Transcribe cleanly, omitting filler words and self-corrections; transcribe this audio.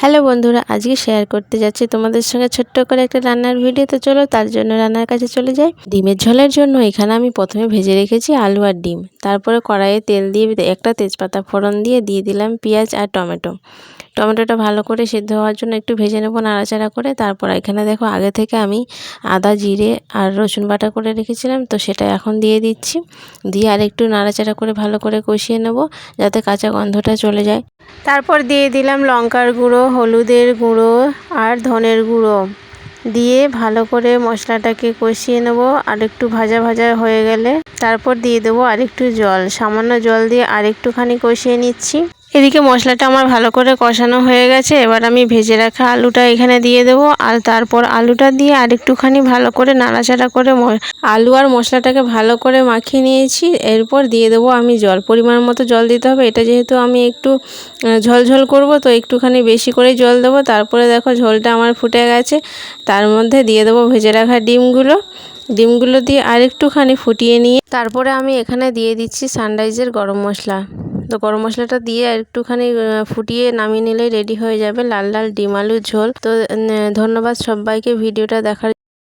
Hello বন্ধুরা, আজকে share করতে যাচ্ছি তোমাদের সঙ্গে ছোট্ট করে একটা রান্নার ভিডিও। তো চলো তার জন্য রান্নার কাছে চলে যাই। ডিমের ঝোলের জন্য এখানে আমি প্রথমে ভেজে রেখেছি আলু আর ডিম। তারপরে কড়াইয়ে তেল দিয়ে একটা তেজপাতা ফোড়ন দিয়ে দিলাম পেঁয়াজ আর টমেটোটা ভালো করে সিদ্ধ হওয়ার জন্য একটু ভেজে নেবো নাড়াচাড়া করে। তারপর এখানে দেখো আগে থেকে আমি আদা জিরে আর রসুন বাটা করে রেখেছিলাম, তো সেটা এখন দিয়ে দিচ্ছি। দিয়ে আর একটু নাড়াচাড়া করে ভালো করে কষিয়ে নেব যাতে কাঁচা গন্ধটা চলে যায়। তারপর দিয়ে দিলাম লঙ্কার গুঁড়ো, হলুদের গুঁড়ো আর ধনের গুঁড়ো দিয়ে ভালো করে মশলাটাকে কষিয়ে নেব। আর একটু ভাজা ভাজা হয়ে গেলে তারপর দিয়ে দেবো আরেকটু জল, সামান্য জল দিয়ে আরেকটুখানি কষিয়ে নিচ্ছি। এদিকে মশলাটা আমার ভালো করে কষানো হয়ে গেছে। এবার আমি ভেজে রাখা আলুটা এখানে দিয়ে দেবো আর তারপর আলুটা দিয়ে আরেকটুখানি ভালো করে নাড়াচাড়া করে আলু আর মশলাটাকে ভালো করে মাখিয়ে নিয়েছি। এরপর দিয়ে দেবো আমি জল, পরিমাণ মতো জল দিতে হবে। এটা যেহেতু আমি একটু ঝোল করব, তো একটুখানি বেশি করেই জল দেবো। তারপরে দেখো ঝোলটা আমার ফুটে গেছে। তার মধ্যে দিয়ে দেবো ভেজে রাখা ডিমগুলো দিয়ে আরেকটুখানি ফুটিয়ে নিয়ে তারপরে আমি এখানে দিয়ে দিচ্ছি সানরাইজের গরম মশলা। তো গরম মশলাটা দিয়ে একটুখানি ফুটিয়ে নামিয়ে নিলেই রেডি হয়ে যাবে লাল লাল ডিম আলুর ঝোল। তো ধন্যবাদ সবাইকে ভিডিওটা দেখার।